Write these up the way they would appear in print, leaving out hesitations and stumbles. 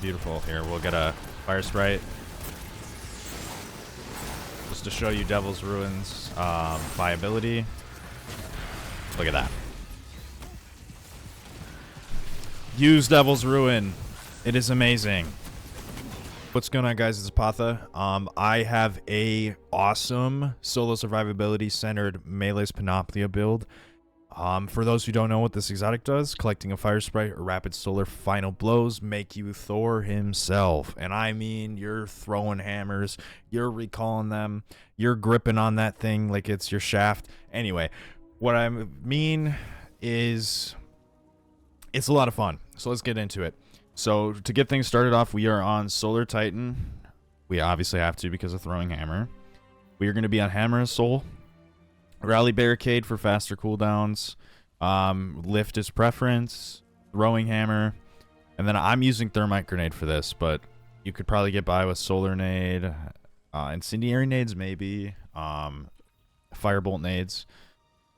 beautiful. Here, we'll get a fire sprite. Just to show you Devil's Ruin's viability. Look at that. Use Devil's Ruin. It is amazing. What's going on, guys? It's Patha. I have a awesome solo survivability centered Melas Penoplia build. For those who don't know what this exotic does, collecting a fire sprite or rapid solar final blows make you Thor himself. And I mean, you're throwing hammers, you're recalling them, you're gripping on that thing like it's your shaft. Anyway, what I mean is it's a lot of fun. So let's get into it. So to get things started off, we are on Solar Titan. We obviously have to because of throwing hammer. We are going to be on Hammer of Soul. Rally Barricade for faster cooldowns. Lift is preference. Throwing hammer. And then I'm using Thermite Grenade for this, but you could probably get by with Solar Nade. Incendiary Nades maybe. Firebolt Nades.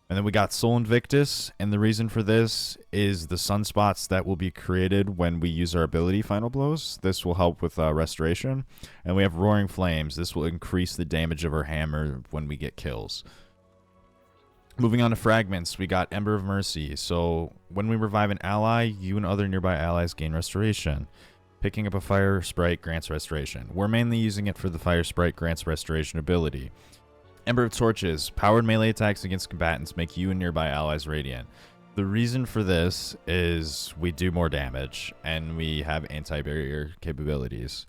And then we got Soul Invictus, and the reason for this is the sunspots that will be created when we use our ability Final Blows. This will help with restoration. And we have Roaring Flames. This will increase the damage of our hammer when we get kills. Moving on to fragments, we got Ember of Mercy. So when we revive an ally, you and other nearby allies gain restoration. Picking up a fire sprite grants restoration. We're mainly using it for the fire sprite grants restoration ability. Ember of Torches. Powered melee attacks against combatants make you and nearby allies radiant. The reason for this is we do more damage, and we have anti-barrier capabilities.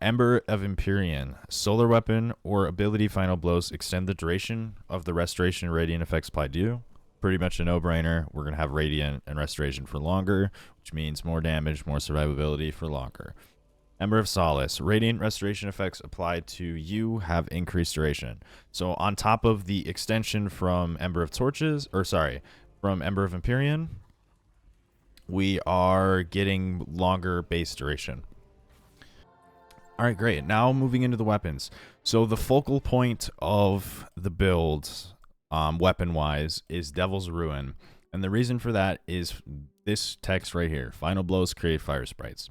Ember of Empyrean. Solar weapon or ability final blows extend the duration of the restoration and radiant effects applied to you. Pretty much a no-brainer. We're going to have radiant and restoration for longer, which means more damage, more survivability for longer. Ember of Solace. Radiant restoration effects applied to you have increased duration. So on top of the extension from Ember of Torches, from Ember of Empyrean, we are getting longer base duration. All right, great. Now moving into the weapons. So the focal point of the build, weapon-wise, is Devil's Ruin. And the reason for that is this text right here. Final blows create fire sprites.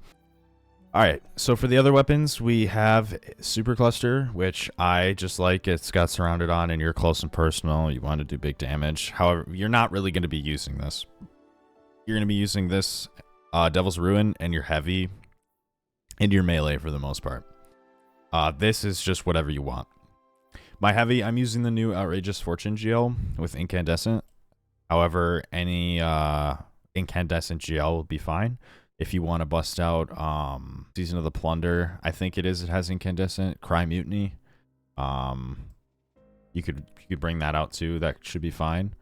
All right, so for the other weapons, we have Super Cluster, which I just like. It's got surrounded on, and you're close and personal. You want to do big damage. However, you're not really going to be using this. You're going to be using this Devil's Ruin, and you're heavy, and you're melee for the most part. This is just whatever you want. My heavy, I'm using the new Outrageous Fortune GL with Incandescent. However, any Incandescent GL will be fine. If you want to bust out Season of the Plunder, I think it has Incandescent. Cry Mutiny. You could bring that out too. That should be fine.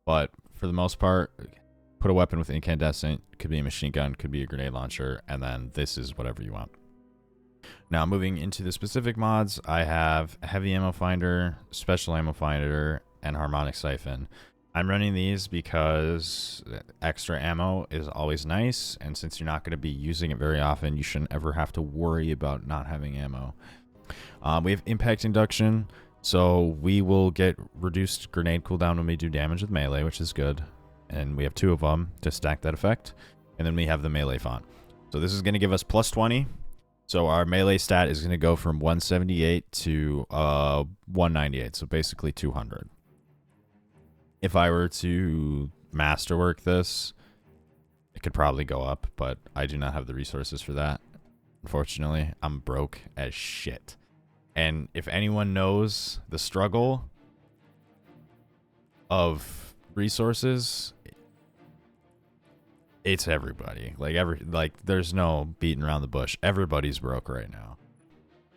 But for the most part, put a weapon with Incandescent. Could be a machine gun, could be a grenade launcher, and then this is whatever you want. Now moving into the specific mods, I have Heavy Ammo Finder, Special Ammo Finder, and Harmonic Siphon. I'm running these because extra ammo is always nice, and since you're not going to be using it very often, you shouldn't ever have to worry about not having ammo. We have Impact Induction, so we will get reduced grenade cooldown when we do damage with melee, which is good. And we have 2 of them to stack that effect. And then we have the melee font. So this is going to give us plus 20. So our melee stat is going to go from 178 to 198, so basically 200. If I were to masterwork this, it could probably go up, but I do not have the resources for that. Unfortunately, I'm broke as shit. And if anyone knows the struggle of resources, it's everybody. Like there's no beating around the bush. Everybody's broke right now.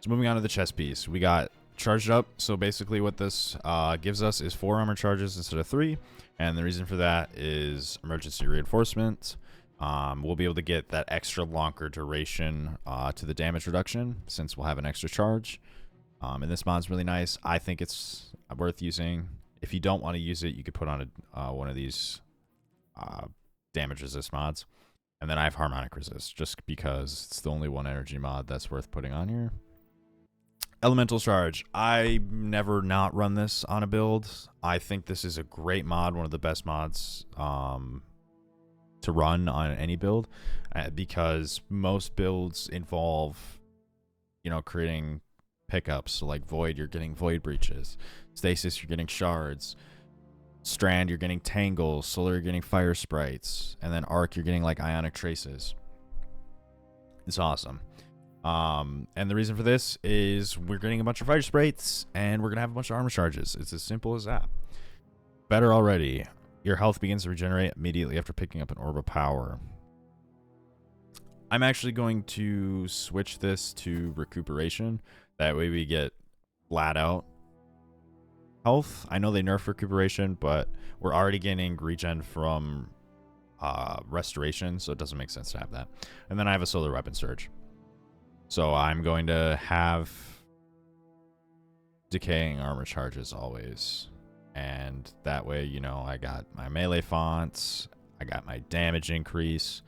So moving on to the chest piece, we got Charged Up. So basically what this gives us is 4 armor charges instead of 3, and the reason for that is emergency reinforcement. We'll be able to get that extra longer duration to the damage reduction since we'll have an extra charge. And this mod's really nice. I think it's worth using. If you don't want to use it, you could put on one of these damage resist mods. And then I have Harmonic Resist just because it's the only one energy mod that's worth putting on here. Elemental Charge. I never not run this on a build. I think this is a great mod, one of the best mods to to run on any build, because most builds involve, you know, creating pickups. So like Void, you're getting Void Breaches. Stasis, you're getting Shards. Strand, you're getting Tangles. Solar, you're getting Fire Sprites. And then Arc, you're getting like Ionic Traces. It's awesome. And the reason for this is we're getting a bunch of Fire Sprites, and we're going to have a bunch of armor charges. It's as simple as that. Better already. Your health begins to regenerate immediately after picking up an Orb of Power. I'm actually going to switch this to Recuperation. That way we get flat out health. I know they nerfed Recuperation, but we're already getting regen from Restoration, so it doesn't make sense to have that. And then I have a Solar Weapon Surge. So I'm going to have decaying armor charges always. And that way, you know, I got my melee fonts, I got my damage increase,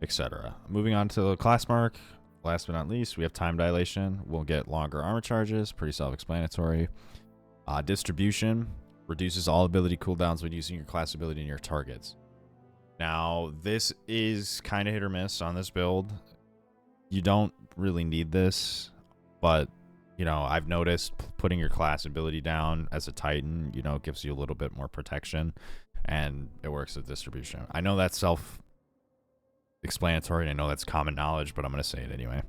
etc. Moving on to the class mark. Last but not least, we have time dilation. We'll get longer armor charges, pretty self-explanatory. Distribution reduces all ability cooldowns when using your class ability in your targets. Now, this is kind of hit or miss on this build. You don't really need this, but you know, I've noticed putting your class ability down as a Titan, you know, gives you a little bit more protection, and it works with distribution. I know that's self-explanatory, and I know that's common knowledge, but I'm going to say it anyway. And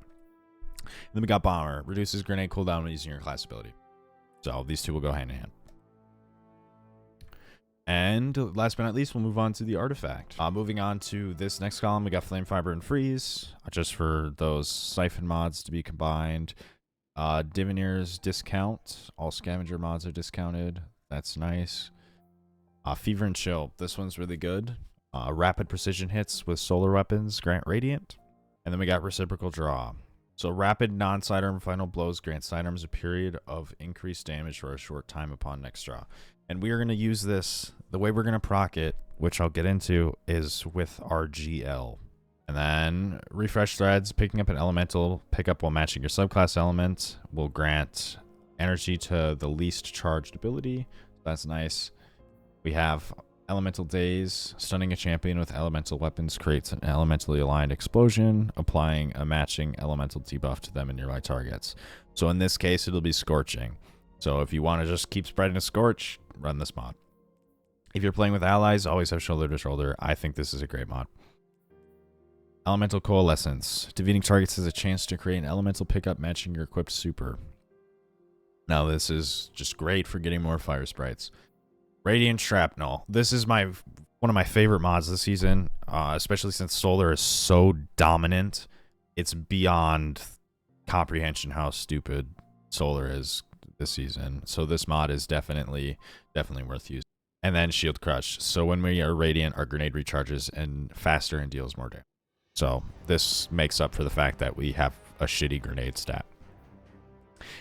then we got Bomber. Reduces grenade cooldown when using your class ability. So these two will go hand in hand. And last but not least, we'll move on to the artifact. Moving on to this next column, we got Flame Fiber and Freeze, just for those Siphon mods to be combined. Divineer's discount. All scavenger mods are discounted. That's nice. Fever and Chill. This one's really good. Rapid precision hits with solar weapons grant Radiant. And then we got Reciprocal Draw. So rapid non-sidearm final blows grant sidearms a period of increased damage for a short time upon next draw. And we are going to use this, the way we're going to proc it, which I'll get into, is with our GL. And then Refresh Threads, picking up an elemental pickup while matching your subclass element will grant energy to the least charged ability. That's nice. We have Elemental Daze. Stunning a champion with elemental weapons creates an elementally aligned explosion, applying a matching elemental debuff to them and nearby targets. So in this case, it'll be Scorching. So if you want to just keep spreading a Scorch, run this mod. If you're playing with allies, always have shoulder to shoulder. I think this is a great mod. Elemental Coalescence. Defeating targets has a chance to create an elemental pickup matching your equipped super. Now this is just great for getting more fire sprites. Radiant Shrapnel. This is one of my favorite mods this season, especially since Solar is so dominant. It's beyond comprehension how stupid Solar is this season. So this mod is definitely worth using. And then Shield Crush. So when we are Radiant, our grenade recharges and faster and deals more damage. So this makes up for the fact that we have a shitty grenade stat.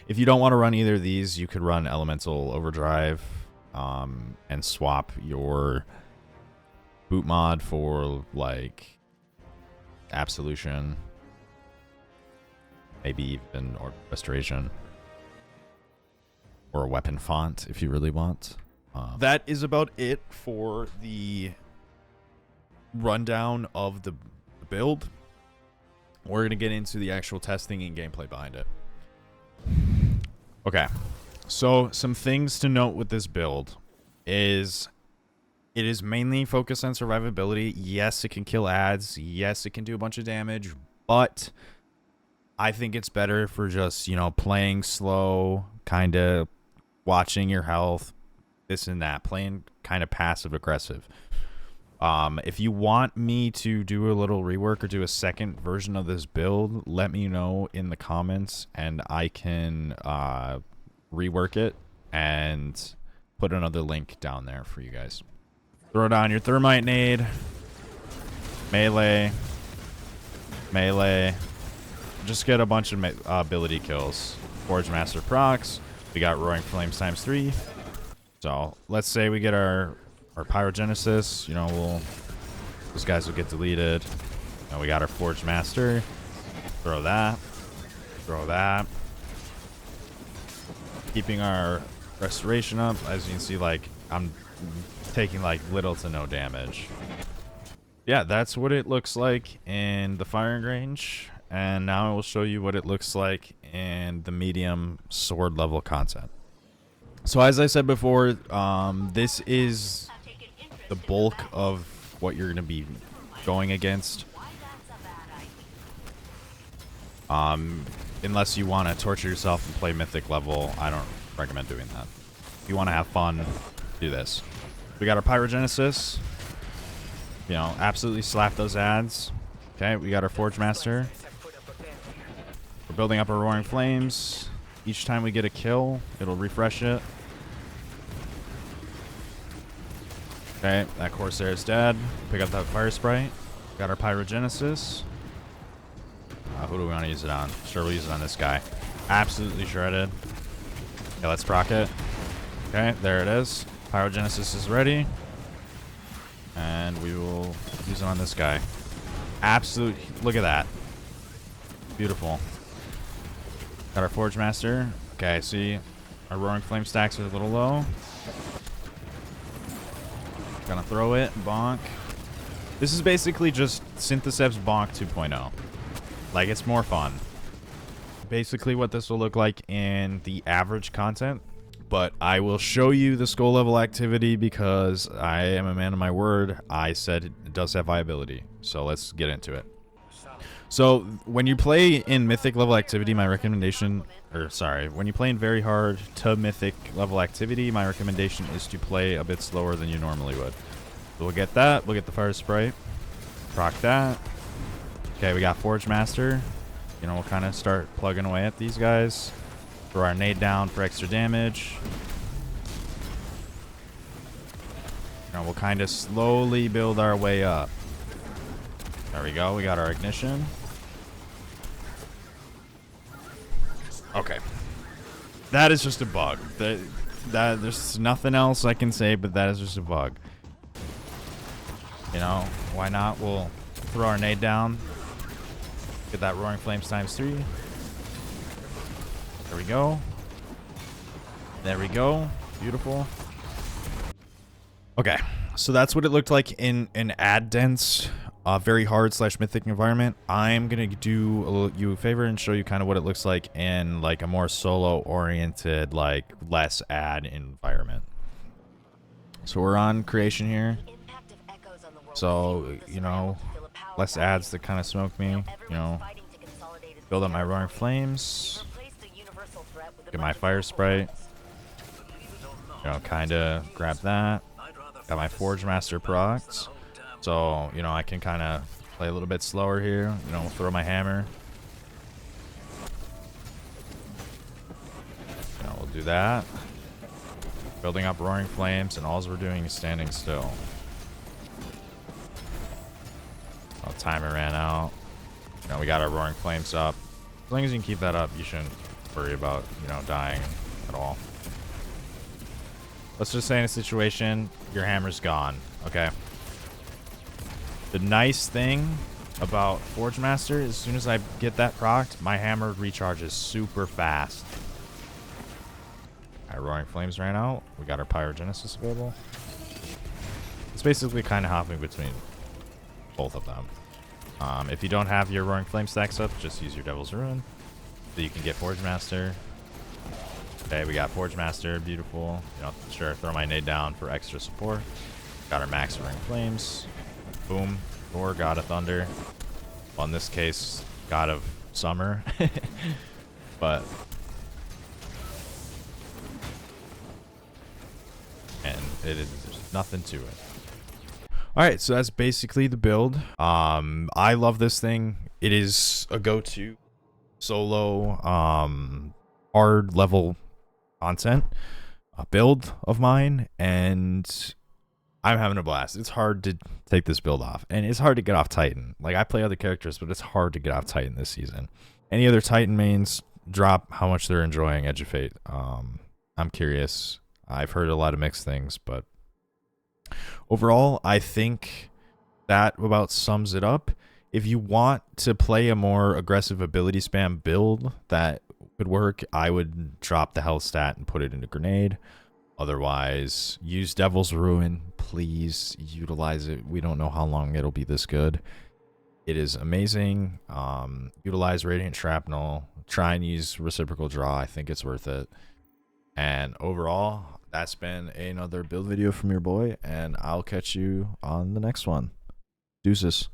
If you don't want to run either of these, you could run Elemental Overdrive and swap your boot mod for like Absolution, maybe even or Restoration, or a weapon font if you really want. That is about it for the rundown of the build. We're going to get into the actual testing and gameplay behind it. Okay, so some things to note with this build is it is mainly focused on survivability. Yes, it can kill adds. Yes, it can do a bunch of damage, but I think it's better for just, you know, playing slow, kind of watching your health, this and that, playing kind of passive aggressive. If you want me to do a little rework or do a second version of this build, let me know in the comments and I can rework it and put another link down there for you guys. Throw down your Thermite Nade, melee, just get a bunch of ability kills. Forge Master procs, we got Roaring Flames ×3. So let's say we get our Pyrogenesis, you know, those guys will get deleted. Now we got our Forged Master. Throw that. Keeping our Restoration up. As you can see, like, I'm taking like little to no damage. Yeah, that's what it looks like in the firing range. And now I will show you what it looks like in the medium sword level content. So as I said before, this is the bulk of what you're going to be going against. Unless you want to torture yourself and play mythic level, I don't recommend doing that. If you want to have fun, do this. We got our pyrogenesis. You know, absolutely slap those ads. Okay, we got our Forge Master. We're building up our Roaring Flames. Each time we get a kill, it'll refresh it. Okay, that Corsair is dead. Pick up that Fire Sprite. Got our Pyrogenesis. Who do we want to use it on? Sure, we'll use it on this guy. Absolutely shredded. Okay, let's proc it. Okay, there it is. Pyrogenesis is ready. And we will use it on this guy. Absolute. Look at that. Beautiful. Got our Forge Master. Okay, see, our Roaring Flame stacks are a little low. Gonna throw it. Bonk. This is basically just Synthesep's Bonk 2.0. Like, it's more fun. Basically what this will look like in the average content. But I will show you the skull level activity because I am a man of my word. I said it does have viability. So let's get into it. So when you play in mythic level activity, my recommendation, when you play in very hard to mythic level activity, my recommendation is to play a bit slower than you normally would. So we'll get that. We'll get the Fire Sprite. Proc that. Okay, we got Forge Master. You know, we'll kind of start plugging away at these guys. Throw our nade down for extra damage. You know, we'll kind of slowly build our way up. There we go. We got our ignition. Okay. That is just a bug. That there's nothing else I can say, but that is just a bug. You know, why not? We'll throw our nade down. Get that Roaring Flames ×3. There we go. There we go. Beautiful. Okay, so that's what it looked like in an ad dense, very hard / mythic environment. I'm gonna do you a favor and show you kind of what it looks like in like a more solo oriented, like less ad environment. So we're on creation here. So, you know, less ads that kind of smoke me. You know, build up my Roaring Flames. Get my Fire Sprite. You know, kind of grab that. Got my Forge Master procs. So, you know, I can kind of play a little bit slower here. You know, throw my hammer. You know, we'll do that. Building up Roaring Flames, and all we're doing is standing still. Oh, timer ran out. You know, we got our Roaring Flames up. As long as you can keep that up, you shouldn't worry about, you know, dying at all. Let's just say in a situation, your hammer's gone, okay? The nice thing about Forge Master, as soon as I get that procced, my hammer recharges super fast. Our Roaring Flames ran out. We got our Pyrogenesis available. It's basically kind of hopping between both of them. If you don't have your Roaring Flame stacks up, just use your Devil's Ruin. So you can get Forge Master. Okay, we got Forge Master. Beautiful. You know, sure, throw my nade down for extra support. Got our Max Roaring Flames. Boom. Or God of Thunder. Well, in this case, God of Summer. But... and there's nothing to it. Alright, so that's basically the build. I love this thing. It is a go-to solo, hard level content build of mine, and I'm having a blast. It's hard to take this build off, and it's hard to get off Titan. Like, I play other characters, but it's hard to get off Titan this season. Any other Titan mains, drop how much they're enjoying Edge of Fate. I'm curious. I've heard a lot of mixed things, but overall, I think that about sums it up. If you want to play a more aggressive ability spam build that could work, I would drop the health stat and put it into grenade. Otherwise, use Devil's Ruin. Please utilize it. We don't know how long it'll be this good. It is amazing. Utilize Radiant Shrapnel. Try and use Reciprocal Draw. I think it's worth it. And overall, that's been another build video from your boy, and I'll catch you on the next one. Deuces.